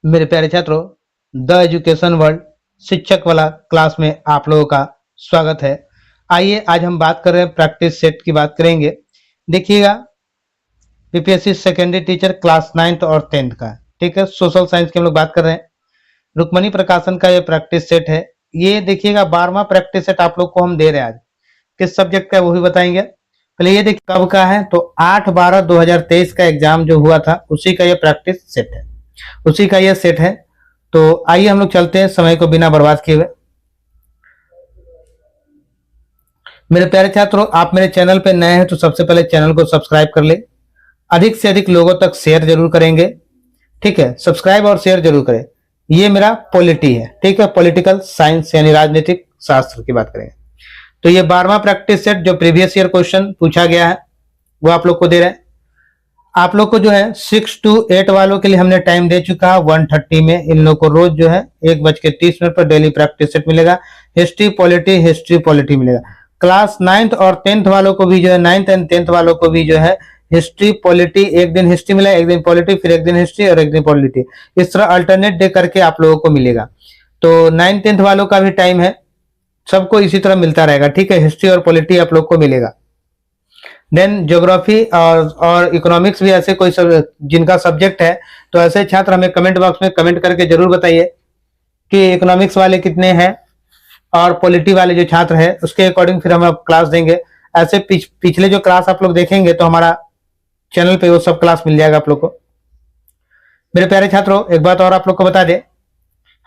मेरे प्यारे छात्रों, द एजुकेशन वर्ल्ड शिक्षक वाला क्लास में आप लोगों का स्वागत है। आइए आज हम बात कर रहे हैं प्रैक्टिस सेट की बात करेंगे। देखिएगा, BPSC secondary teacher class 9th और 10th का, ठीक है। सोशल साइंस की हम लोग बात कर रहे हैं। रुक्मणी प्रकाशन का ये प्रैक्टिस सेट है। ये देखिएगा 12वां प्रैक्टिस सेट आप लोग को हम दे रहे हैं आज। किस सब्जेक्ट का है वो भी बताएंगे। पहले ये देखिए कब का है, तो 8/12/2023 का एग्जाम जो हुआ था उसी का ये प्रैक्टिस सेट है, उसी का ये सेट है। तो आइए हम लोग चलते हैं समय को बिना बर्बाद किए हुए। मेरे प्यारे छात्रों, आप मेरे चैनल पे नए हैं तो सबसे पहले चैनल को सब्सक्राइब कर ले। अधिक से अधिक लोगों तक शेयर जरूर करेंगे, ठीक है। सब्सक्राइब और शेयर जरूर करें। ये मेरा पॉलिटी है, ठीक है, पॉलिटिकल साइंस यानी राजनीतिक शास्त्र की बात करेंगे। तो ये 12वां प्रैक्टिस सेट जो प्रीवियस ईयर क्वेश्चन पूछा गया है वो आप लोग को दे रहे हैं। आप लोग को जो है 6 to 8 वालों के लिए हमने टाइम दे चुका है 1:30 में। इन लोग को रोज जो है 1:30 पर डेली प्रैक्टिस सेट मिलेगा। हिस्ट्री पॉलिटी मिलेगा। क्लास 9th और 10th वालों को भी जो है 9th and 10th वालों को भी जो है हिस्ट्री पॉलिटी, एक दिन हिस्ट्री मिलेगा, एक दिन पॉलिटी, फिर एक दिन हिस्ट्री और एक दिन पॉलिटी। इस तरह अल्टरनेट डे करके आप लोगों को मिलेगा। तो 9th 10th वालों का भी टाइम है, सबको इसी तरह मिलता रहेगा, ठीक है। हिस्ट्री और पॉलिटी आप लोग को मिलेगा। देन ज्योग्राफी और इकोनॉमिक्स भी ऐसे कोई जिनका सब्जेक्ट है तो ऐसे छात्र हमें कमेंट बॉक्स में कमेंट करके जरूर बताइए कि इकोनॉमिक्स वाले कितने हैं और पॉलिटी वाले जो छात्र हैं उसके अकॉर्डिंग फिर हम क्लास देंगे। ऐसे पिछले जो क्लास आप लोग देखेंगे तो हमारा चैनल पे वो सब क्लास मिल जाएगा आप लोग को। मेरे प्यारे छात्रों, एक बात और आप लोग को बता दें,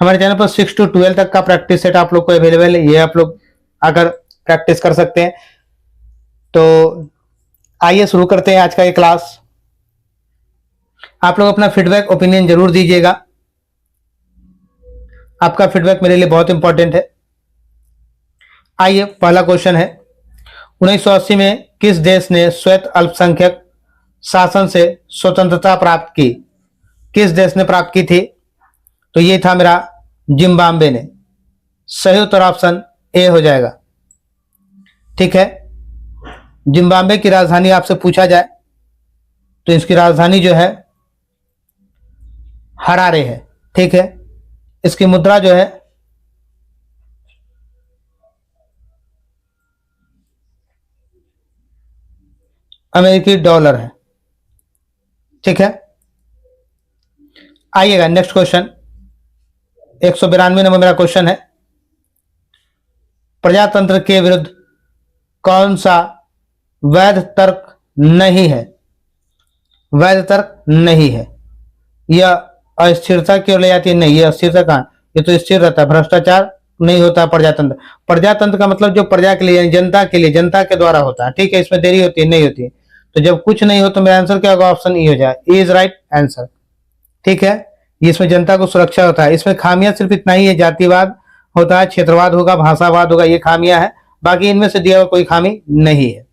हमारे चैनल पर 6 to 12 तक का प्रैक्टिस सेट आप लोग को अवेलेबल है। ये आप लोग आकर प्रैक्टिस कर सकते हैं। तो आइए शुरू करते हैं आज का ये क्लास। आप लोग अपना फीडबैक ओपिनियन जरूर दीजिएगा, आपका फीडबैक मेरे लिए बहुत इंपॉर्टेंट है। आइए पहला क्वेश्चन है, 1980 में किस देश ने श्वेत अल्पसंख्यक शासन से स्वतंत्रता प्राप्त की? किस देश ने प्राप्त की थी? तो ये था मेरा जिम्बाब्वे ने। सही उत्तर ऑप्शन ए हो जाएगा, ठीक है। जिम्बाब्वे की राजधानी आपसे पूछा जाए तो इसकी राजधानी जो है हरारे है, ठीक है। इसकी मुद्रा जो है अमेरिकी डॉलर है, ठीक है। आइएगा नेक्स्ट क्वेश्चन, 192 नंबर मेरा क्वेश्चन है, प्रजातंत्र के विरुद्ध कौन सा वैध तर्क नहीं है? वैध तर्क नहीं है। यह अस्थिरता की ओर ले जाती है? नहीं, यह अस्थिरता कहां, ये तो स्थिर रहता है। भ्रष्टाचार नहीं होता प्रजातंत्र। प्रजातंत्र का मतलब जो प्रजा के लिए, जनता के लिए, जनता के द्वारा होता है, ठीक है। इसमें देरी होती है? नहीं होती है। तो जब कुछ नहीं हो तो मेरा आंसर क्या होगा? ऑप्शन ई हो जाए, इज राइट आंसर, ठीक है। इसमें जनता को सुरक्षा होता है। इसमें खामियां सिर्फ इतना ही है, जातिवाद होता है, क्षेत्रवाद होगा, भाषावाद होगा, ये खामियां है। बाकी इनमें से दिया हुआ कोई खामी नहीं है।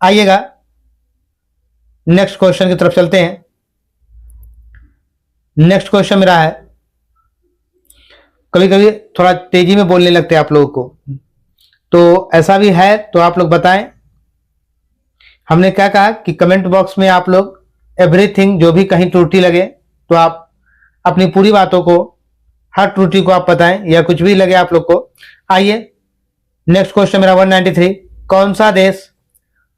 आइएगा नेक्स्ट क्वेश्चन की तरफ चलते हैं। नेक्स्ट क्वेश्चन मेरा है, कभी कभी थोड़ा तेजी में बोलने लगते हैं आप लोगों को, तो ऐसा भी है तो आप लोग बताएं। हमने क्या कहा कि कमेंट बॉक्स में आप लोग एवरीथिंग, जो भी कहीं त्रुटि लगे तो आप अपनी पूरी बातों को, हर त्रुटि को आप बताएं, या कुछ भी लगे आप लोग को। आइए नेक्स्ट क्वेश्चन मेरा 193, कौन सा देश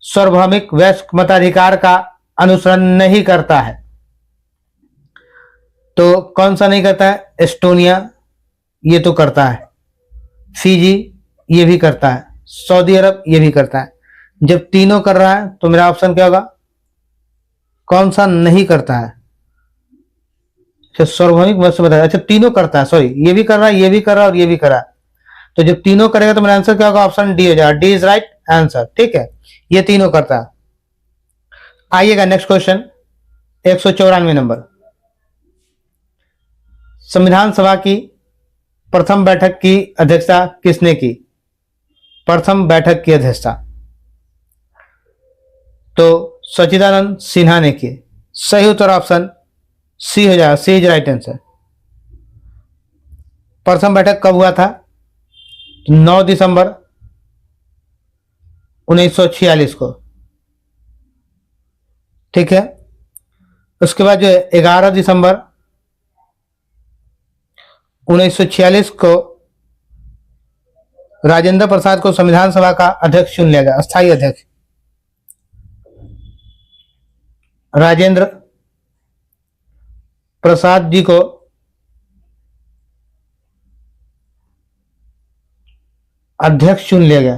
सार्वभौमिक वयस्क मताधिकार का अनुसरण नहीं करता है? तो कौन सा नहीं करता है? एस्टोनिया, ये तो करता है। फिजी, ये भी करता है। सऊदी अरब, ये भी करता है। जब तीनों कर रहा है तो मेरा ऑप्शन क्या होगा? कौन सा नहीं करता है? अच्छा, सार्वभौमिक वयस्क मताधिकार, अच्छा तीनों करता है, सॉरी, ये भी कर रहा है, ये भी कर रहा है और ये भी कर रहा है। तो जब तीनों करेगा तो मेरा आंसर क्या होगा? ऑप्शन डी हो जाएगा, डी इज राइट आंसर, ठीक है। ये तीनों करता है। आइएगा नेक्स्ट क्वेश्चन, 194 नंबर, संविधान सभा की प्रथम बैठक की अध्यक्षता किसने की? प्रथम बैठक की अध्यक्षता तो सच्चिदानंद सिन्हा ने की। सही उत्तर ऑप्शन सी हो जाएगा, सी इज राइट आंसर। प्रथम बैठक कब हुआ था? 9 दिसंबर 1946 को, ठीक है। उसके बाद जो है 11 दिसंबर 1946 को राजेंद्र प्रसाद को संविधान सभा का अध्यक्ष चुन लिया गया, अस्थायी अध्यक्ष। राजेंद्र प्रसाद जी को अध्यक्ष चुन लिया गया।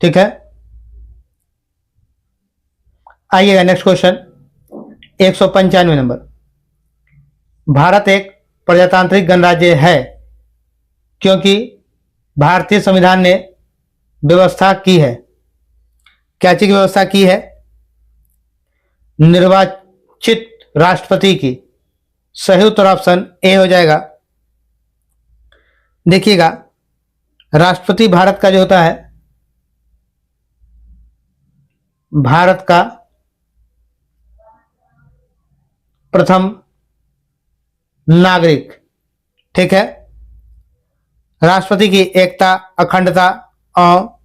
ठीक है, आइएगा नेक्स्ट क्वेश्चन 195 नंबर। भारत एक प्रजातांत्रिक गणराज्य है क्योंकि भारतीय संविधान ने व्यवस्था की है। क्या चीज की व्यवस्था की है? निर्वाचित राष्ट्रपति की। सही उत्तर ऑप्शन ए हो जाएगा। देखिएगा, राष्ट्रपति भारत का जो होता है, भारत का प्रथम नागरिक। ठीक है, राष्ट्रपति की एकता, अखंडता और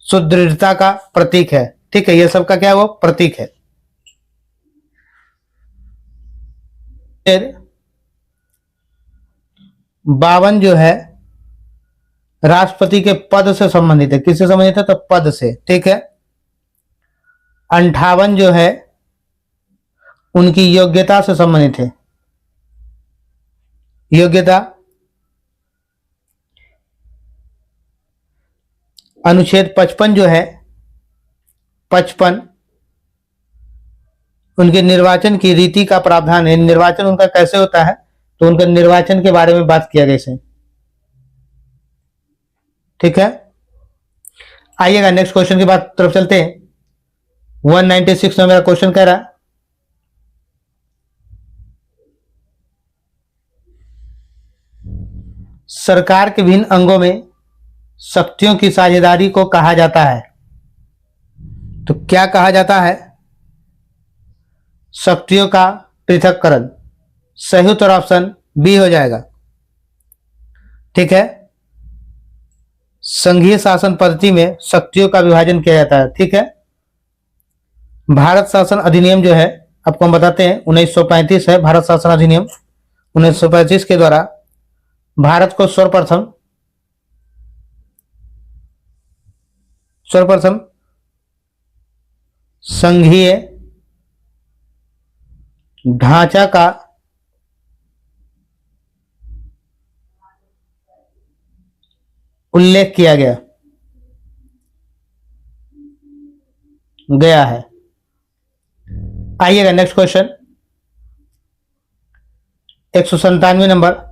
सुदृढ़ता का प्रतीक है। ठीक है, ये सब का क्या है? वो प्रतीक है। फिर 52 जो है राष्ट्रपति के पद से संबंधित है। किससे संबंधित है? तो पद से। ठीक है, 58 जो है उनकी योग्यता से संबंधित है। योग्यता, अनुच्छेद 55 जो है, 55 उनके निर्वाचन की रीति का प्रावधान है। निर्वाचन उनका कैसे होता है, तो उनके निर्वाचन के बारे में बात किया गया इसे। ठीक है, आइएगा नेक्स्ट क्वेश्चन की बात तरफ चलते हैं। 196 में मेरा क्वेश्चन कह रहा है, सरकार के विभिन्न अंगों में शक्तियों की साझेदारी को कहा जाता है। तो क्या कहा जाता है? शक्तियों का पृथक्करण। सही उत्तर ऑप्शन बी हो जाएगा। ठीक है, संघीय शासन पद्धति में शक्तियों का विभाजन किया जाता है। ठीक है, भारत शासन अधिनियम जो है, आपको हम बताते हैं, 1935 है भारत शासन अधिनियम। 1935 के द्वारा भारत को सर्वप्रथम संघीय ढांचा का उल्लेख किया गया है। आइएगा नेक्स्ट क्वेश्चन 197 नंबर।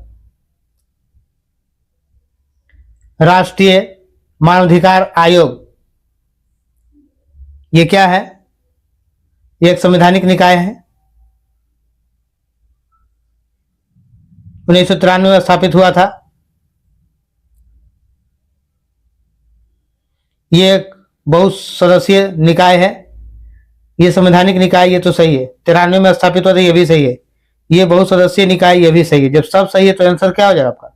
राष्ट्रीय मानवाधिकार आयोग ये क्या है? ये एक संवैधानिक निकाय है। 1993 में स्थापित हुआ था। ये एक बहुत सदस्यीय निकाय है। ये संवैधानिक निकाय, ये तो सही है। 93 में स्थापित हुआ था, ये भी सही है। ये बहुत सदस्यीय निकाय, ये भी सही है। जब सब सही है तो आंसर क्या हो जाएगा आपका?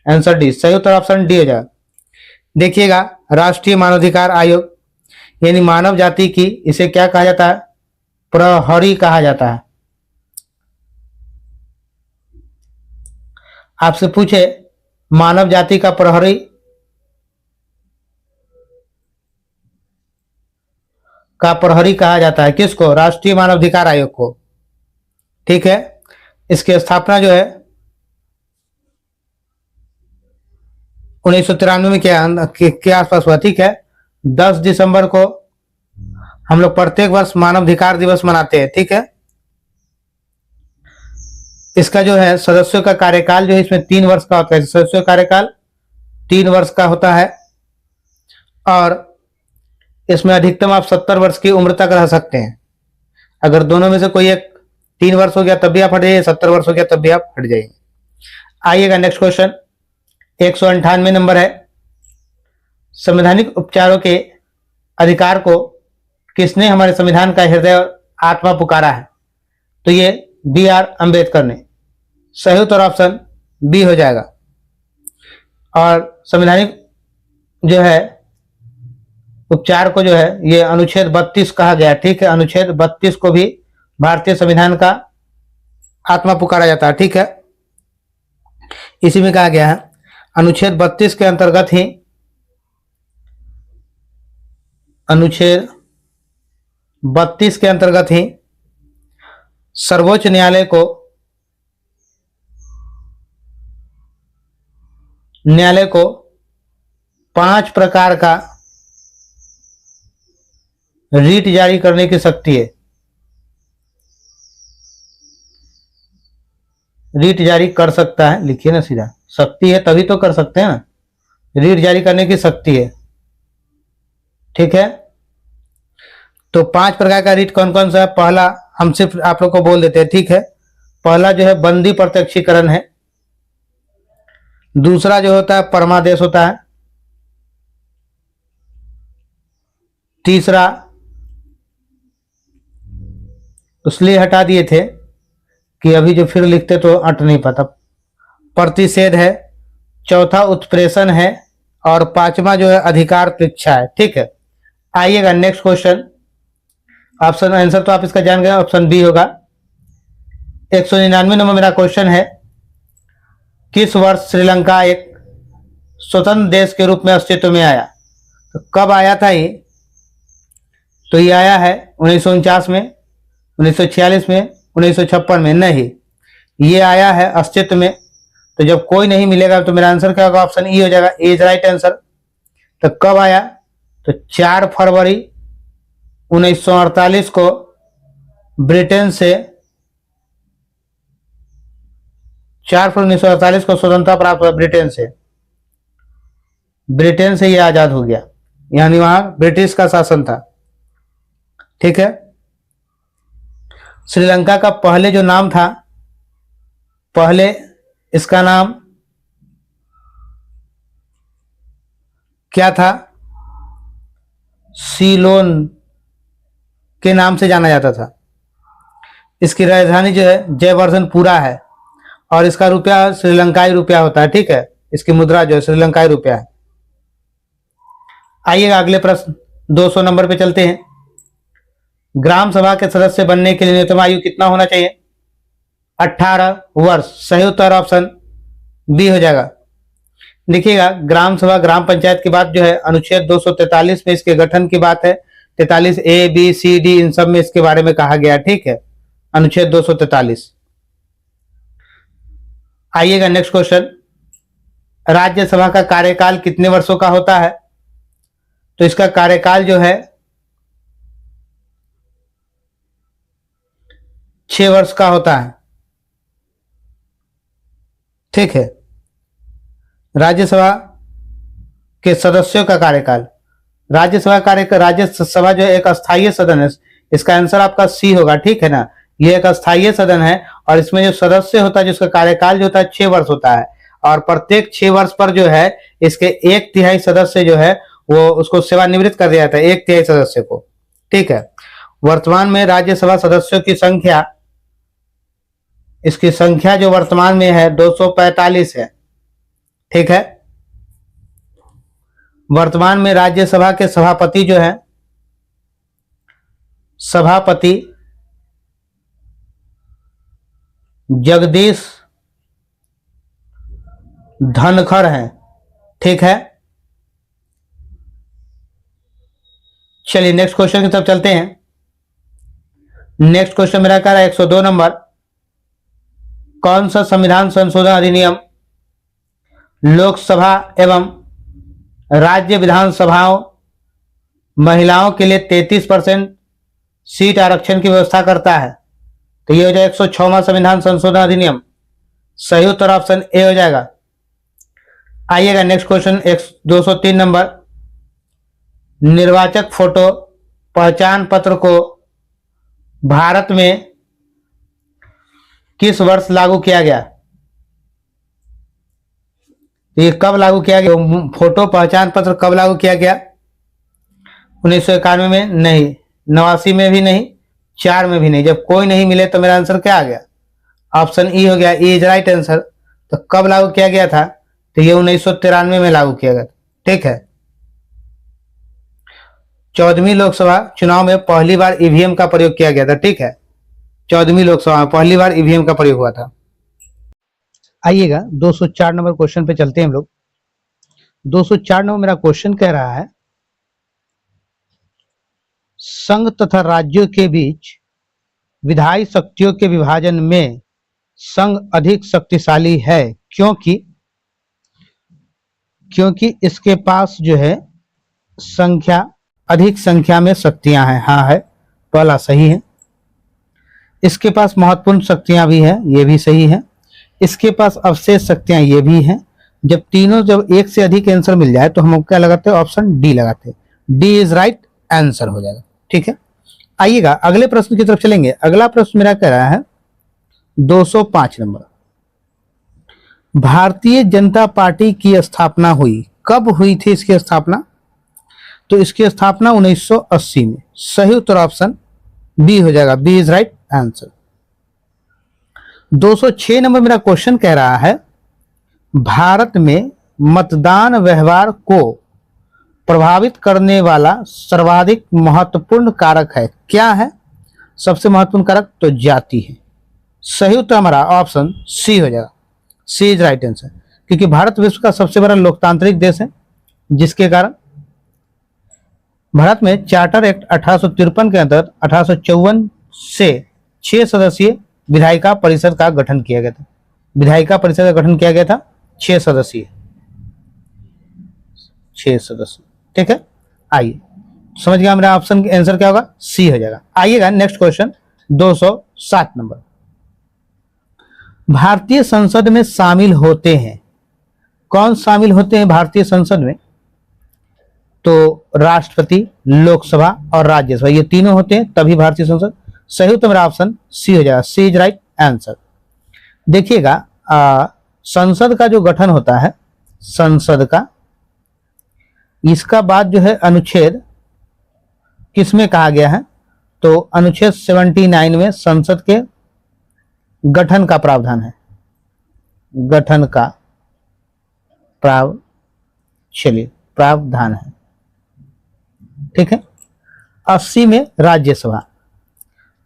Answer D. सही उत्तर ऑप्शन डी हो जाएगा। देखिएगा, राष्ट्रीय मानवाधिकार आयोग यानी मानव जाति की, इसे क्या कहा जाता है? प्रहरी कहा जाता है। आपसे पूछे मानव जाति का प्रहरी कहा जाता है किसको? राष्ट्रीय मानवाधिकार आयोग को। ठीक है, इसकी स्थापना जो है 1993 में के आसपास हुआ। ठीक है, 10 दिसंबर को हम लोग प्रत्येक वर्ष मानवाधिकार दिवस मनाते हैं। ठीक है, इसका जो है सदस्यों का कार्यकाल जो है इसमें 3 वर्ष का होता है। सदस्यों का कार्यकाल 3 वर्ष का होता है और इसमें अधिकतम आप 70 वर्ष की उम्र तक रह सकते हैं। अगर दोनों में से कोई एक 3 वर्ष हो गया तब भी आप हट जाइए, 70 वर्ष हो गया तब भी आप हट जाइए। आइएगा नेक्स्ट क्वेश्चन 198 नंबर है। संवैधानिक उपचारों के अधिकार को किसने हमारे संविधान का हृदय और आत्मा पुकारा है? तो ये B.R. अम्बेडकर ने। सही उत्तर ऑप्शन बी हो जाएगा। और संवैधानिक जो है उपचार को जो है ये अनुच्छेद 32 कहा गया। ठीक है, अनुच्छेद 32 को भी भारतीय संविधान का आत्मा पुकारा जाता है, ठीक है। इसी में कहा गया है अनुच्छेद 32 के अंतर्गत ही, अनुच्छेद 32 के अंतर्गत ही सर्वोच्च न्यायालय को 5 प्रकार का रीट जारी करने की शक्ति है। रीट जारी कर सकता है, लिखिए ना सीधा, शक्ति है तभी तो कर सकते हैं ना, रीट जारी करने की शक्ति है, ठीक है। तो 5 प्रकार का रीट कौन कौन सा है? पहला हम सिर्फ आप लोग को बोल देते हैं, ठीक है। पहला जो है बंदी प्रत्यक्षीकरण है। दूसरा जो होता है परमादेश होता है। तीसरा इसलिए हटा दिए थे कि अभी जो फिर लिखते तो अट नहीं पाता। प्रतिषेध है। चौथा उत्प्रेषण है। और 5वां जो है अधिकार परीक्षा है, ठीक है। आइएगा नेक्स्ट क्वेश्चन। ऑप्शन आंसर तो आप इसका जान गए, ऑप्शन बी होगा। 199 नंबर मेरा क्वेश्चन है, किस वर्ष श्रीलंका एक स्वतंत्र देश के रूप में अस्तित्व में आया? तो कब आया था ये? तो ये आया है 1949 में, 1946 में, 1956 में। नहीं, ये आया है अस्तित्व में। तो जब कोई नहीं मिलेगा तो मेरा आंसर क्या होगा? ऑप्शन ई हो जाएगा, इज राइट आंसर। तो कब आया? तो 4 फरवरी 1948 को ब्रिटेन से, 4 फरवरी 1948 को स्वतंत्रता प्राप्त हुआ ब्रिटेन से। ब्रिटेन से ये आजाद हो गया, यानी वहां ब्रिटिश का शासन था, ठीक है। श्रीलंका का पहले जो नाम था, पहले इसका नाम क्या था? सीलोन के नाम से जाना जाता था। इसकी राजधानी जो है जयवर्धनपुरा है और इसका रुपया श्रीलंकाई रुपया होता है, ठीक है। इसकी मुद्रा जो है श्रीलंकाई रुपया है। आइएगा अगले प्रश्न 200 नंबर पे चलते हैं। ग्राम सभा के सदस्य बनने के लिए न्यूनतम आयु कितना होना चाहिए? 18 वर्ष। सही उत्तर ऑप्शन बी हो जाएगा। देखिएगा, ग्राम सभा ग्राम पंचायत की बात जो है अनुच्छेद 243 में इसके गठन की बात है। 43 ए बी सी डी इन सब में इसके बारे में कहा गया, ठीक है, अनुच्छेद 243। आइएगा नेक्स्ट क्वेश्चन, राज्यसभा का कार्यकाल कितने वर्षों का होता है? तो इसका कार्यकाल जो है 6 वर्ष का होता है, ठीक है। राज्यसभा के सदस्यों का कार्यकाल, राज्यसभा जो है एक अस्थायी सदन है। इसका आंसर आपका सी होगा, ठीक है ना। यह एक अस्थायी सदन है और इसमें जो सदस्य होता है जिसका कार्यकाल जो होता है 6 वर्ष होता है और प्रत्येक 6 वर्ष पर जो है इसके 1/3 सदस्य जो है वो उसको सेवानिवृत्त कर दिया जाता है, 1/3 सदस्य को, ठीक है। वर्तमान में राज्यसभा सदस्यों की संख्या, इसकी संख्या जो वर्तमान में है 245 है, ठीक है। वर्तमान में राज्यसभा के सभापति जो है, सभापति जगदीश धनखड़ हैं, ठीक है। चलिए नेक्स्ट क्वेश्चन की तरफ चलते हैं। नेक्स्ट क्वेश्चन मेरा कह रहा है 102 नंबर, कौन सा संविधान संशोधन अधिनियम लोकसभा एवं राज्य विधानसभाओं महिलाओं के लिए 33% सीट आरक्षण की व्यवस्था करता है? तो ये हो जाएगा 106वां संविधान संशोधन अधिनियम। सही उत्तर ऑप्शन ए हो जाएगा। आइएगा नेक्स्ट क्वेश्चन 203 नंबर, निर्वाचक फोटो पहचान पत्र को भारत में किस वर्ष लागू किया गया? ये कब लागू किया गया? फोटो पहचान पत्र कब लागू किया गया? 1991 में नहीं, 89 में भी नहीं, 4 में भी नहीं। जब कोई नहीं मिले तो मेरा आंसर क्या आ गया? ऑप्शन ई हो गया, ई इज राइट आंसर। तो कब लागू किया गया था? तो ये 1993 में लागू किया गया था, ठीक है। 14वीं लोकसभा चुनाव में पहली बार ईवीएम का प्रयोग किया गया था, ठीक है। 14वीं लोकसभा में पहली बार ईवीएम का प्रयोग हुआ था। आइएगा 204 नंबर क्वेश्चन पे चलते हैं हम लोग। 204 नंबर मेरा क्वेश्चन कह रहा है, संघ तथा राज्यों के बीच विधायी शक्तियों के विभाजन में संघ अधिक शक्तिशाली है, क्योंकि इसके पास जो है अधिक संख्या में शक्तियां हैं। हाँ है, पहला सही है। इसके पास महत्वपूर्ण शक्तियां भी है, ये भी सही है। इसके पास अवशेष शक्तियां, ये भी हैं। जब एक से अधिक आंसर मिल जाए तो हम क्या लगाते हैं, ऑप्शन डी लगाते हैं। डी इज राइट आंसर हो जाएगा। ठीक है, आइएगा अगले प्रश्न की तरफ चलेंगे। अगला प्रश्न मेरा कह रहा है 205 नंबर, भारतीय जनता पार्टी की स्थापना हुई, कब हुई थी इसकी स्थापना? तो इसकी स्थापना 1980 में। सही उत्तर ऑप्शन बी हो जाएगा, b is right answer. 206 number मेरा क्वेश्चन कह रहा है, भारत में मतदान व्यवहार को प्रभावित करने वाला सर्वाधिक महत्वपूर्ण कारक है, क्या है? सबसे महत्वपूर्ण कारक तो जाति है। सही उत्तर हमारा ऑप्शन सी हो जाएगा, सी इज राइट आंसर। क्योंकि भारत विश्व का सबसे बड़ा लोकतांत्रिक देश है, जिसके कारण भारत में चार्टर एक्ट 1853 के अंदर 1854 से 6 सदस्यीय विधायिका परिषद का गठन किया गया था। विधायिका परिषद का गठन किया गया था 6 सदस्यीय। ठीक है, आइए समझ गया मेरा ऑप्शन आंसर क्या होगा, सी हो जाएगा। आइएगा नेक्स्ट क्वेश्चन 207 नंबर, भारतीय संसद में शामिल होते हैं, कौन शामिल होते हैं भारतीय संसद में? तो राष्ट्रपति, लोकसभा और राज्यसभा, ये तीनों होते हैं तभी भारतीय संसद। सही उत्तर मेरा ऑप्शन सी हो जाएगा, सी इज राइट आंसर। देखिएगा संसद का जो गठन होता है, संसद का, इसका बाद जो है अनुच्छेद किसमें कहा गया है? तो अनुच्छेद 79 में संसद के गठन का प्रावधान है, गठन का प्रावधान है। ठीक है, 80 में राज्यसभा,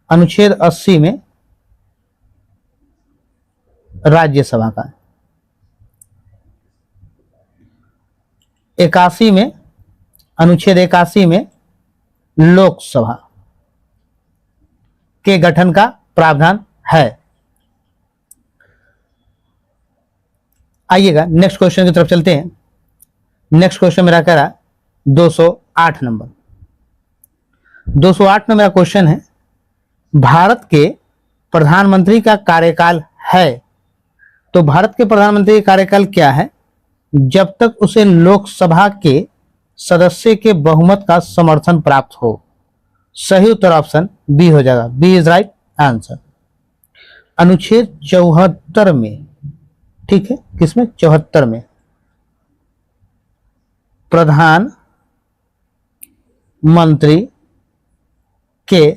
अनुच्छेद 80 में राज्यसभा का, 81 में अनुच्छेद 81 में लोकसभा के गठन का प्रावधान है। आइएगा नेक्स्ट क्वेश्चन की तरफ चलते हैं। नेक्स्ट क्वेश्चन मेरा कह रहा 208 नंबर। 208 में मेरा क्वेश्चन है, भारत के प्रधानमंत्री का कार्यकाल है। तो भारत के प्रधानमंत्री का कार्यकाल क्या है? जब तक उसे लोकसभा के सदस्य के बहुमत का समर्थन प्राप्त हो। सही उत्तर ऑप्शन बी हो जाएगा, बी इज राइट आंसर। अनुच्छेद 74 में, ठीक है, किसमें? 74 में प्रधान मंत्री के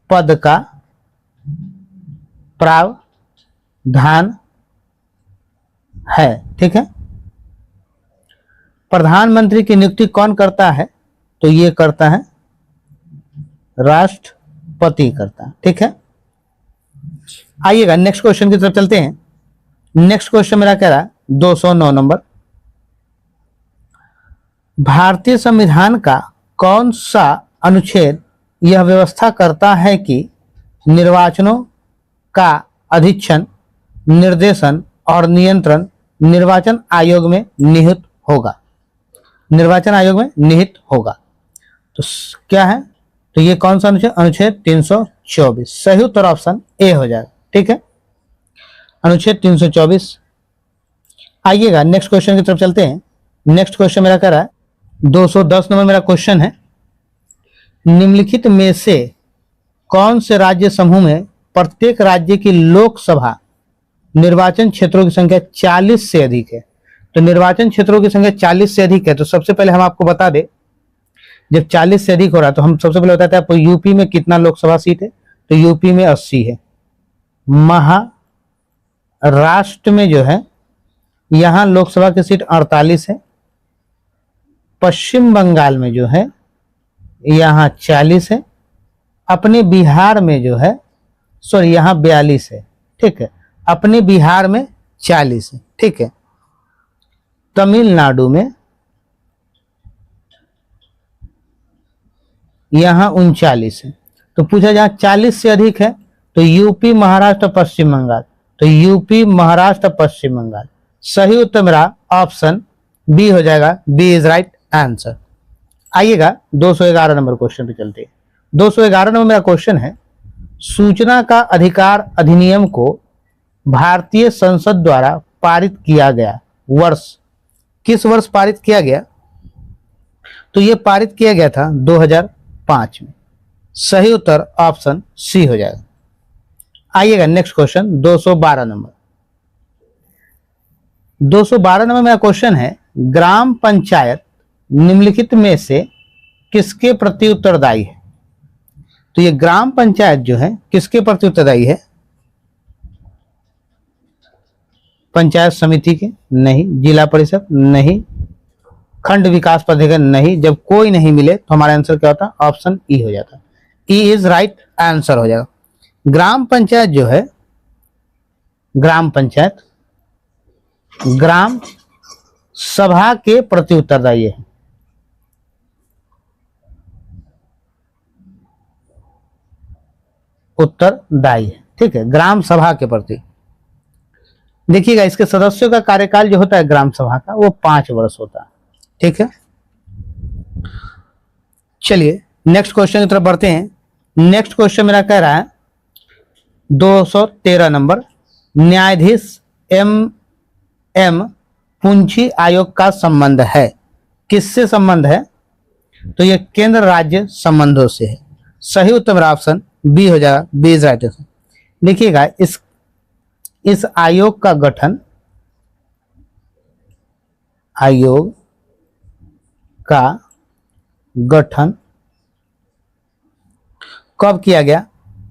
पद का प्रावधान है। ठीक है, प्रधानमंत्री की नियुक्ति कौन करता है? तो ये करता है राष्ट्रपति करता है। ठीक है, आइएगा नेक्स्ट क्वेश्चन की तरफ चलते हैं। नेक्स्ट क्वेश्चन मेरा कह रहा है 209 नंबर, भारतीय संविधान का कौन सा अनुच्छेद यह व्यवस्था करता है कि निर्वाचनों का अधीक्षण, निर्देशन और नियंत्रण निर्वाचन आयोग में निहित होगा? निर्वाचन आयोग में निहित होगा। तो क्या है? तो ये कौन सा अनुच्छेद? अनुच्छेद 324। सही उत्तर ऑप्शन ए हो जाएगा। ठीक है, अनुच्छेद 324। आइएगा नेक्स्ट क्वेश्चन की तरफ चलते हैं। नेक्स्ट क्वेश्चन मेरा कह रहा है 210 नंबर मेरा क्वेश्चन है, निम्नलिखित में से कौन से राज्य समूह में प्रत्येक राज्य की लोकसभा निर्वाचन क्षेत्रों की संख्या 40 से अधिक है? तो निर्वाचन क्षेत्रों की संख्या 40 से अधिक है, तो सबसे पहले हम आपको बता दें, जब 40 से अधिक हो रहा है तो हम सबसे पहले बताते हैं आपको यूपी में कितना लोकसभा सीट है। तो यूपी में 80 है। महाराष्ट्र में जो है यहां लोकसभा की सीट 48 है। पश्चिम बंगाल में जो है यहां 40 है। अपने बिहार में जो है, सॉरी यहाँ 42 है, ठीक है, अपने बिहार में 40 है, ठीक है, तमिलनाडु में यहाँ 39 है। तो पूछा जहाँ 40 से अधिक है तो यूपी, महाराष्ट्र, पश्चिम बंगाल, तो यूपी, महाराष्ट्र, पश्चिम बंगाल। सही उत्तर मेरा ऑप्शन बी हो जाएगा, बी इज राइट आंसर। आइएगा 211 नंबर क्वेश्चन पे चलते हैं। 211 नंबर मेरा क्वेश्चन है, सूचना का अधिकार अधिनियम को भारतीय संसद द्वारा पारित किया गया वर्ष, किस वर्ष पारित किया गया? तो यह पारित किया गया था 2005 में। सही उत्तर ऑप्शन सी हो जाएगा। आइएगा नेक्स्ट क्वेश्चन 212 नंबर। 212 नंबर मेरा क्वेश्चन है, ग्राम पंचायत निम्नलिखित में से किसके प्रति उत्तरदायी है? तो ये ग्राम पंचायत जो है किसके प्रति उत्तरदायी है? पंचायत समिति के? नहीं। जिला परिषद? नहीं। खंड विकास प्राधिकरण? नहीं। जब कोई नहीं मिले तो हमारा आंसर क्या होता? ऑप्शन ई हो जाता। ई इज राइट आंसर हो जाएगा। ग्राम पंचायत जो है, ग्राम पंचायत ग्राम सभा के प्रति उत्तरदायी है। उत्तरदायी है, ठीक है, ग्राम सभा के प्रति। देखिएगा इसके सदस्यों का कार्यकाल जो होता है ग्राम सभा का वो 5 वर्ष होता है, ठीक है। चलिए नेक्स्ट क्वेश्चन की तरफ बढ़ते हैं। नेक्स्ट क्वेश्चन मेरा कह रहा है 213 नंबर, न्यायाधीश एम पुंछी आयोग का संबंध है, किससे संबंध है? तो ये केंद्र राज्य संबंधों से है। सही उत्तर मेरा ऑप्शन बी हो जाएगा, बी इज राइट आंसर। देखिएगा इस आयोग का गठन, आयोग का गठन कब किया गया?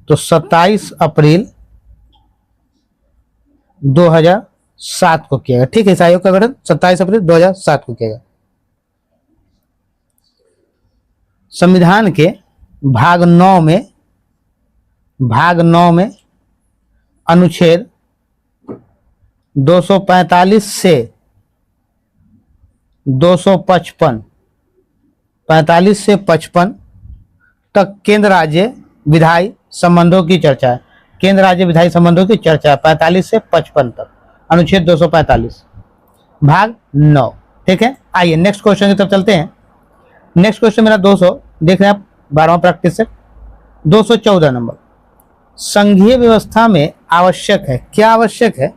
तो 27 अप्रैल 2007 को किया गया, ठीक है। इस आयोग का गठन 27 अप्रैल 2007 को किया गया। संविधान के भाग 9 में अनुच्छेद 245 से 255 45 से 55 तक केंद्र राज्य विधायी संबंधों की चर्चा है। केंद्र राज्य विधायी संबंधों की चर्चा 45 से 55 तक, अनुच्छेद 245 भाग 9, ठीक है। आइए नेक्स्ट क्वेश्चन की तरफ चलते हैं। नेक्स्ट क्वेश्चन मेरा 200 देख रहे हैं आप, 12वां प्रैक्टिस से 214 नंबर, संघीय व्यवस्था में आवश्यक है, क्या आवश्यक है?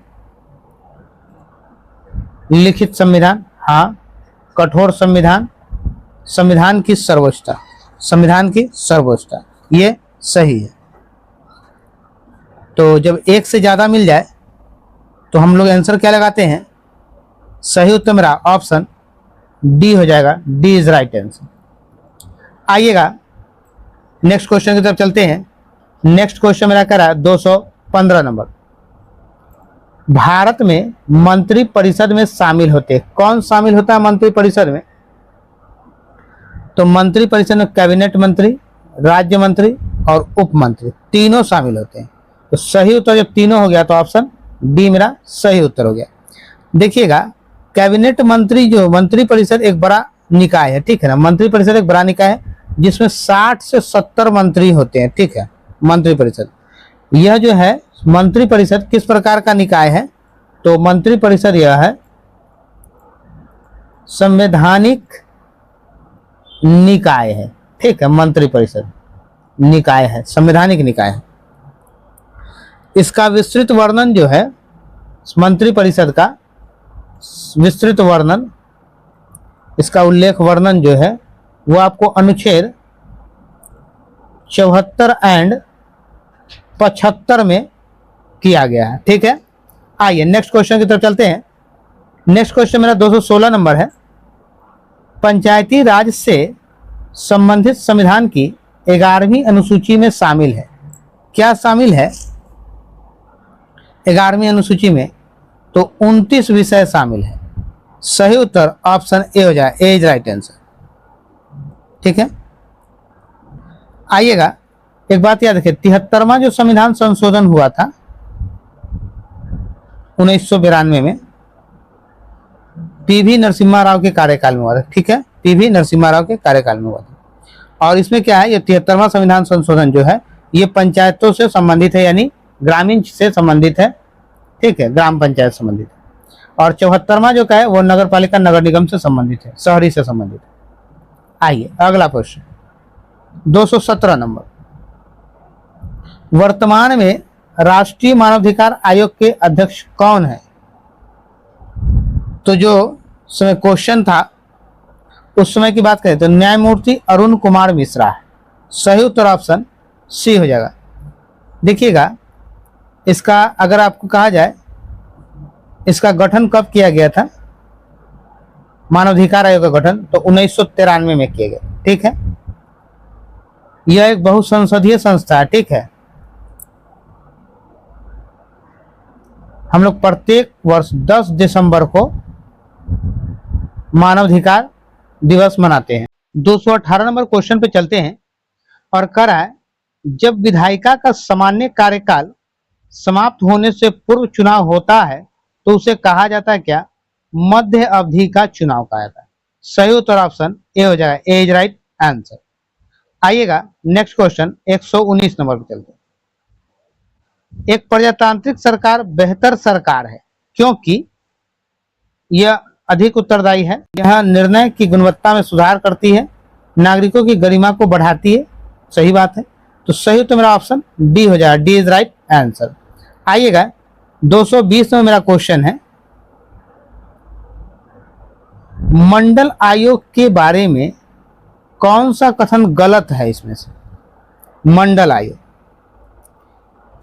लिखित संविधान? हाँ। कठोर संविधान? संविधान की सर्वोच्चता, संविधान की सर्वोच्चता, ये सही है। तो जब एक से ज्यादा मिल जाए तो हम लोग आंसर क्या लगाते हैं? सही उत्तर मेरा ऑप्शन डी हो जाएगा, डी इज राइट आंसर। आइएगा नेक्स्ट क्वेश्चन की तरफ चलते हैं। नेक्स्ट क्वेश्चन मेरा कह रहा है 215 नंबर, भारत में मंत्री परिषद में शामिल होते हैं, कौन शामिल होता है मंत्री परिषद में? तो मंत्री परिषद में कैबिनेट मंत्री, राज्य मंत्री और उप मंत्री तीनों शामिल होते हैं। तो सही उत्तर जब तीनों हो गया तो ऑप्शन डी मेरा सही उत्तर हो गया। देखिएगा कैबिनेट मंत्री जो मंत्री परिषद एक बड़ा निकाय है, ठीक है ना। मंत्री परिषद एक बड़ा निकाय है जिसमें 60 से 70 मंत्री होते हैं, ठीक है। मंत्री परिषद, यह जो है मंत्री परिषद किस प्रकार का निकाय है? तो मंत्री परिषद यह है संवैधानिक निकाय है, ठीक है। मंत्री परिषद निकाय है, संवैधानिक निकाय है। इसका विस्तृत वर्णन जो है मंत्री परिषद का विस्तृत वर्णन, इसका उल्लेख वर्णन जो है वो आपको अनुच्छेद 74 एंड 75 में किया गया है, ठीक है। आइए नेक्स्ट क्वेश्चन की तरफ चलते हैं। नेक्स्ट क्वेश्चन मेरा 216 नंबर है, पंचायती राज से संबंधित संविधान की 11वीं अनुसूची में शामिल है, क्या शामिल है 11वीं अनुसूची में? तो 29 विषय शामिल है। सही उत्तर ऑप्शन ए हो जाए, ए इज राइट आंसर, ठीक है। आइएगा एक बात याद रखिए, 73वां जो संविधान संशोधन हुआ था 1992 में, पीवी नरसिम्हा राव के कार्यकाल में हुआ था। ठीक है, पीवी नरसिम्हा राव के कार्यकाल में हुआ था। और इसमें क्या है, ये 73वां संविधान संशोधन जो है ये पंचायतों से संबंधित है, यानी ग्रामीण से संबंधित है। ठीक है, ग्राम पंचायत संबंधित है। और 74वां जो का है वो नगर पालिका नगर निगम से संबंधित है, शहरी से संबंधित है। आइए अगला प्रश्न 217 नंबर, वर्तमान में राष्ट्रीय मानवाधिकार आयोग के अध्यक्ष कौन है? तो जो समय क्वेश्चन था उस समय की बात करें तो न्यायमूर्ति अरुण कुमार मिश्रा है। सही उत्तर ऑप्शन सी हो जाएगा। देखिएगा, इसका अगर आपको कहा जाए इसका गठन कब किया गया था, मानवाधिकार आयोग का गठन, तो 1993 में किया गया। ठीक है, यह एक बहुसंसदीय संस्था है। ठीक है, हम लोग प्रत्येक वर्ष 10 दिसंबर को मानवाधिकार दिवस मनाते हैं। 218 नंबर क्वेश्चन पे चलते हैं और कह रहा है, जब विधायिका का सामान्य कार्यकाल समाप्त होने से पूर्व चुनाव होता है तो उसे कहा जाता है क्या? मध्य अवधि का चुनाव कहा जाता है। सही उत्तर ऑप्शन ए हो जाएगा, ए इज राइट आंसर। आइएगा नेक्स्ट क्वेश्चन 119 नंबर पे चलते हैं। एक प्रजातांत्रिक सरकार बेहतर सरकार है क्योंकि यह अधिक उत्तरदायी है, यह निर्णय की गुणवत्ता में सुधार करती है, नागरिकों की गरिमा को बढ़ाती है। सही बात है, तो सही उत्तर मेरा ऑप्शन डी हो जाएगा, डी इज राइट आंसर। आइएगा 220 में मेरा क्वेश्चन है, मंडल आयोग के बारे में कौन सा कथन गलत है इसमें से? मंडल आयोग,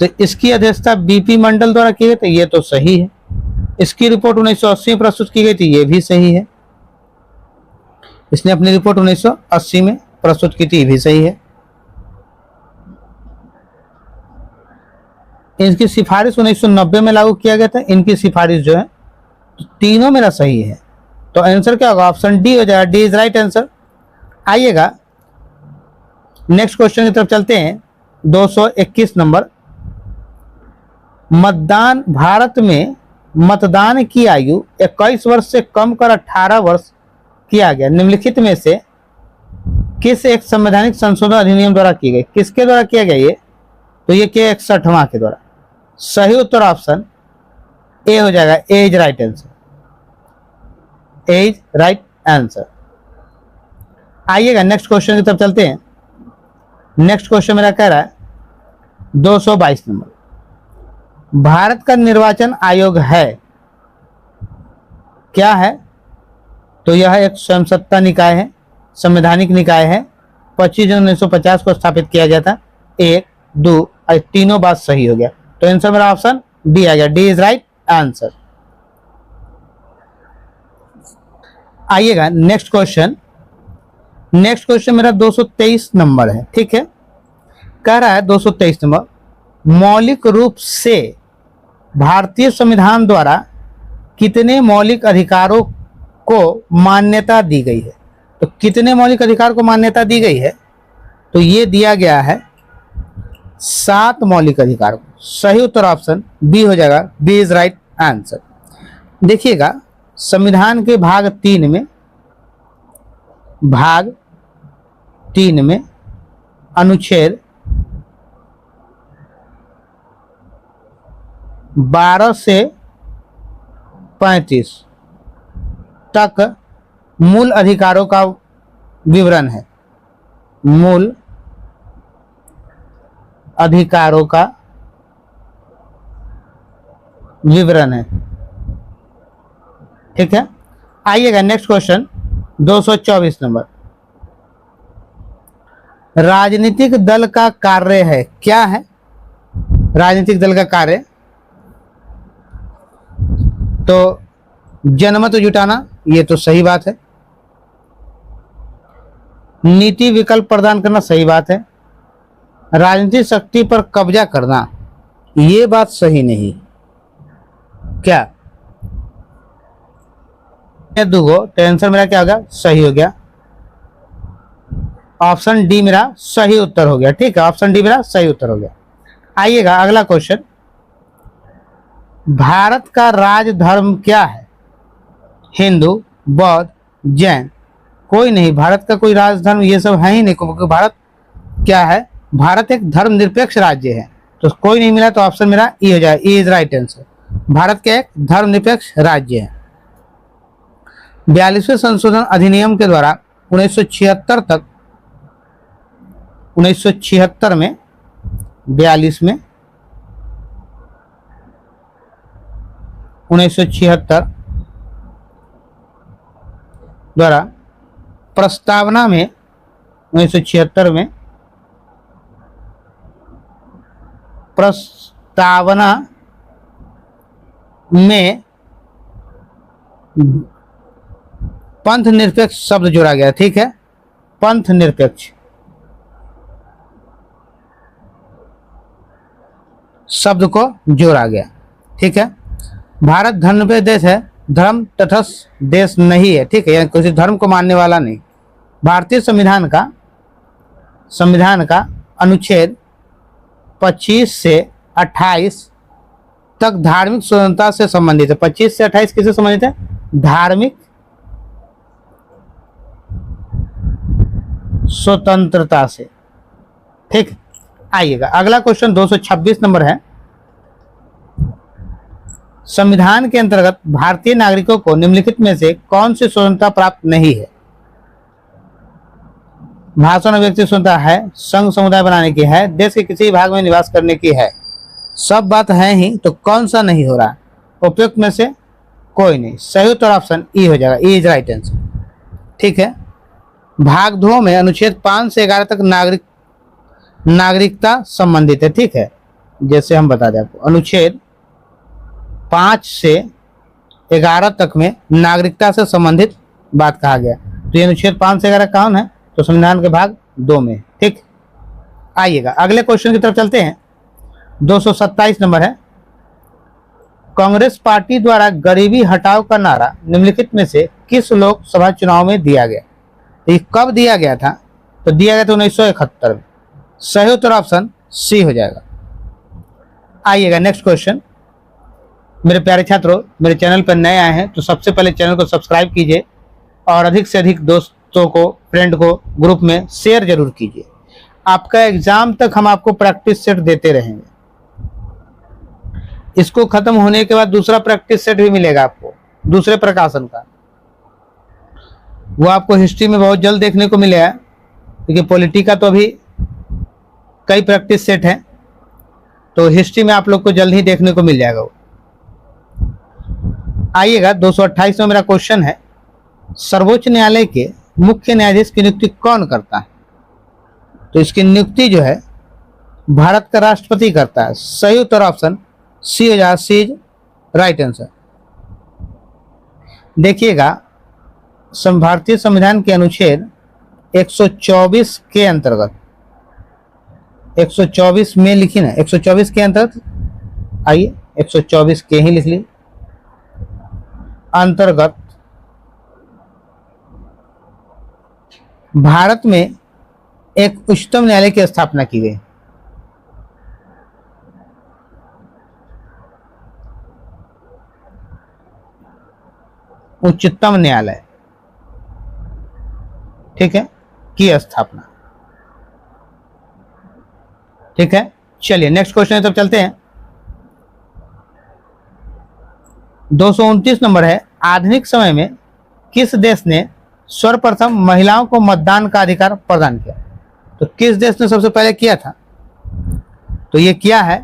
तो इसकी अध्यक्षता बीपी मंडल द्वारा की गई, तो ये तो सही है। इसकी रिपोर्ट 1980 में प्रस्तुत की गई थी, ये भी सही है। इसने अपनी रिपोर्ट 1980 में प्रस्तुत की थी, ये भी सही है। इनकी सिफारिश 1990 में लागू किया गया था, इनकी सिफारिश जो है, तो तीनों मेरा सही है। तो आंसर क्या होगा? ऑप्शन डी हो जाएगा, डी इज राइट आंसर। आइएगा नेक्स्ट क्वेश्चन की तरफ चलते हैं। 221 नंबर, मतदान भारत में मतदान की आयु 21 वर्ष से कम कर 18 वर्ष किया गया, निम्नलिखित में से किस एक संवैधानिक संशोधन अधिनियम द्वारा की गई? किसके द्वारा किया गया ये? तो ये किया 61वां के द्वारा। सही उत्तर ऑप्शन ए हो जाएगा, A is right answer, A is right answer. आइएगा नेक्स्ट क्वेश्चन की तरफ चलते हैं। नेक्स्ट क्वेश्चन मेरा कह रहा है 222 नंबर, भारत का निर्वाचन आयोग है, क्या है? तो यह एक स्वयं सत्ता निकाय है, संवैधानिक निकाय है। 25 जून 1950 को स्थापित किया गया था। 1, 2 और तीनों बात सही हो गया, तो आंसर मेरा ऑप्शन डी आ गया, डी इज राइट आंसर। आइएगा नेक्स्ट क्वेश्चन। नेक्स्ट क्वेश्चन मेरा 223 नंबर है। ठीक है, कह रहा है 223 नंबर, मौलिक रूप से भारतीय संविधान द्वारा कितने मौलिक अधिकारों को मान्यता दी गई है? तो कितने मौलिक अधिकार को मान्यता दी गई है? तो ये दिया गया है 7 मौलिक अधिकार को। सही उत्तर ऑप्शन बी हो जाएगा, बी इज राइट आंसर। देखिएगा, संविधान के भाग 3 में अनुच्छेद 12 से 35 तक मूल अधिकारों का विवरण है, मूल अधिकारों का विवरण है। ठीक है, आइएगा नेक्स्ट क्वेश्चन 224 नंबर, राजनीतिक दल का कार्य है, क्या है राजनीतिक दल का कार्य? तो जनमत जुटाना, ये तो सही बात है। नीति विकल्प प्रदान करना, सही बात है। राजनीतिक शक्ति पर कब्जा करना, ये बात सही नहीं। क्या दुगो, तो आंसर मेरा क्या होगा? सही हो गया। ऑप्शन डी मेरा सही उत्तर हो गया। ठीक है, ऑप्शन डी मेरा सही उत्तर हो गया। आइएगा अगला क्वेश्चन, भारत का राज धर्म क्या है? हिंदू, बौद्ध, जैन? कोई नहीं, भारत का कोई राज धर्म ये सब है ही नहीं, क्योंकि भारत क्या है? भारत एक धर्मनिरपेक्ष राज्य है। तो कोई नहीं मिला तो ऑप्शन मेरा ई हो जाए, E is right answer. Bharat का एक धर्मनिरपेक्ष राज्य है। 42वें संशोधन अधिनियम के द्वारा 1976 तक, 1976 में 42 में 1976 द्वारा प्रस्तावना में 1976 में प्रस्तावना में पंथ निरपेक्ष शब्द जोड़ा गया। ठीक है, पंथ निरपेक्ष शब्द को जोड़ा गया। ठीक है, भारत धर्मनिरपेक्ष देश है, धर्म तटस्थ देश नहीं है। ठीक है, यानी किसी धर्म को मानने वाला नहीं। भारतीय संविधान का अनुच्छेद 25 से 28 तक धार्मिक स्वतंत्रता से संबंधित है। 25 से 28 किससे संबंधित है? धार्मिक स्वतंत्रता से। ठीक, आइएगा अगला क्वेश्चन 226 नंबर है। संविधान के अंतर्गत भारतीय नागरिकों को निम्नलिखित में से कौन सी स्वतंत्रता प्राप्त नहीं है? भाषण व्यक्ति स्वतंत्रता है, संघ समुदाय बनाने की है, देश के किसी भाग में निवास करने की है। सब बात है ही, तो कौन सा नहीं हो रहा? उपयुक्त में से कोई नहीं। सही उत्तर ऑप्शन ई हो जाएगा, ई इज राइट आंसर। ठीक है, भाग 2 में अनुच्छेद 5 से 11 तक नागरिकता संबंधित है। ठीक है, जैसे हम बता दें आपको, अनुच्छेद 5 से 11 तक में नागरिकता से संबंधित बात कहा गया। तो ये अनुच्छेद 5 से 11 कौन है? तो संविधान के भाग 2 में। ठीक, आइएगा अगले क्वेश्चन की तरफ चलते हैं। 227 नंबर है। कांग्रेस पार्टी द्वारा गरीबी हटाओ का नारा निम्नलिखित में से किस लोकसभा चुनाव में दिया गया? ये कब दिया गया था? तो दिया गया था 1971 में। सही उत्तर ऑप्शन सी हो जाएगा। आइएगा नेक्स्ट क्वेश्चन। मेरे प्यारे छात्रों, मेरे चैनल पर नए आए हैं तो सबसे पहले चैनल को सब्सक्राइब कीजिए और अधिक से अधिक दोस्तों को, फ्रेंड को ग्रुप में शेयर जरूर कीजिए। आपका एग्जाम तक हम आपको प्रैक्टिस सेट देते रहेंगे। इसको खत्म होने के बाद दूसरा प्रैक्टिस सेट भी मिलेगा आपको, दूसरे प्रकाशन का। वो आपको हिस्ट्री में बहुत जल्द देखने को मिलेगा, क्योंकि पॉलिटी का तो अभी कई प्रैक्टिस सेट हैं, तो हिस्ट्री में आप लोग को जल्द ही देखने को मिल जाएगा वो। आइएगा 228 में मेरा क्वेश्चन है, सर्वोच्च न्यायालय के मुख्य न्यायाधीश की नियुक्ति कौन करता है? तो इसकी नियुक्ति जो है भारत का राष्ट्रपति करता है। सही उत्तर ऑप्शन सी हो जाएगा, सी इज राइट आंसर। देखिएगा, भारतीय संविधान के अनुच्छेद 124 के अंतर्गत, 124 में लिखी ना, 124 के अंतर्गत, आइए 124 के ही लिख ली, अंतर्गत भारत में एक उच्चतम न्यायालय की स्थापना की गई। उच्चतम न्यायालय, ठीक है, की स्थापना। ठीक है, चलिए नेक्स्ट क्वेश्चन तब चलते हैं। 229 नंबर है। आधुनिक समय में किस देश ने सर्वप्रथम महिलाओं को मतदान का अधिकार प्रदान किया? तो किस देश ने सबसे पहले किया था? तो ये किया है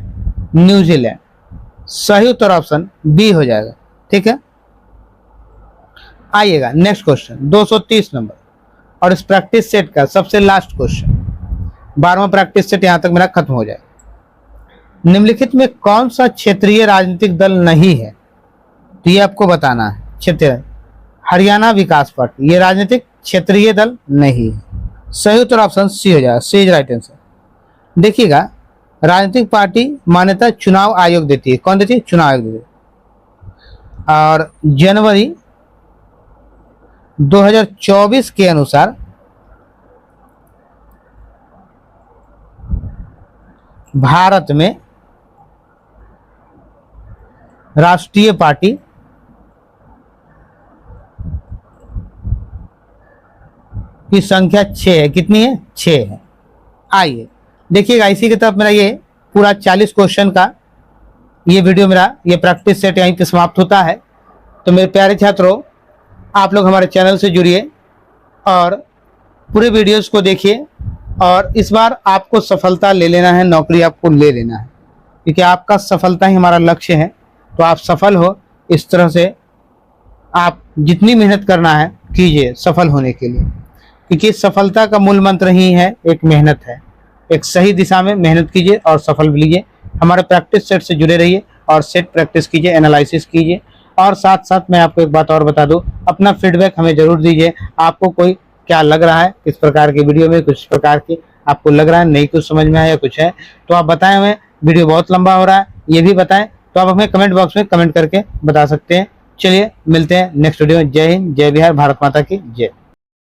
न्यूजीलैंड। सही उत्तर ऑप्शन बी हो जाएगा। ठीक है, आइएगा नेक्स्ट क्वेश्चन 230 नंबर, और इस प्रैक्टिस सेट का सबसे लास्ट क्वेश्चन, 12वां प्रैक्टिस सेट यहां तक मेरा खत्म हो जाए। निम्नलिखित में कौन सा क्षेत्रीय राजनीतिक दल नहीं है? तो ये आपको बताना है। क्षेत्रीय, हरियाणा विकास पार्टी, ये राजनीतिक क्षेत्रीय दल नहीं है। सही उत्तर ऑप्शन सी हो जाएगा, सी इज राइट आंसर। देखिएगा, राजनीतिक पार्टी मान्यता चुनाव आयोग देती है। कौन देती है? चुनाव आयोग देती है। और जनवरी 2024 के अनुसार भारत में राष्ट्रीय पार्टी की संख्या 6 है। कितनी है? 6 है। आइए देखिएगा, इसी के तरफ मेरा ये पूरा 40 क्वेश्चन का ये वीडियो, मेरा ये प्रैक्टिस सेट यहीं पे समाप्त होता है। तो मेरे प्यारे छात्रों, आप लोग हमारे चैनल से जुड़िए और पूरे वीडियोस को देखिए, और इस बार आपको सफलता ले लेना है, नौकरी आपको ले लेना है, क्योंकि आपका सफलता ही हमारा लक्ष्य है। तो आप सफल हो, इस तरह से आप जितनी मेहनत करना है कीजिए सफल होने के लिए, क्योंकि सफलता का मूल मंत्र ही है एक मेहनत है। एक सही दिशा में मेहनत कीजिए और सफल भी लीजिए। हमारे प्रैक्टिस सेट से जुड़े रहिए और सेट प्रैक्टिस कीजिए, एनालिसिस कीजिए। और साथ साथ मैं आपको एक बात और बता दूं, अपना फीडबैक हमें जरूर दीजिए। आपको कोई क्या लग रहा है, किस प्रकार की वीडियो में कुछ प्रकार की आपको लग रहा है, नहीं कुछ समझ में आया या कुछ है, तो आप बताएं हमें। वीडियो बहुत लंबा हो रहा है, ये भी बताएं, तो आप हमें कमेंट बॉक्स में कमेंट करके बता सकते हैं। चलिए मिलते हैं नेक्स्ट वीडियो में। जय हिंद, जय बिहार, भारत माता की जय।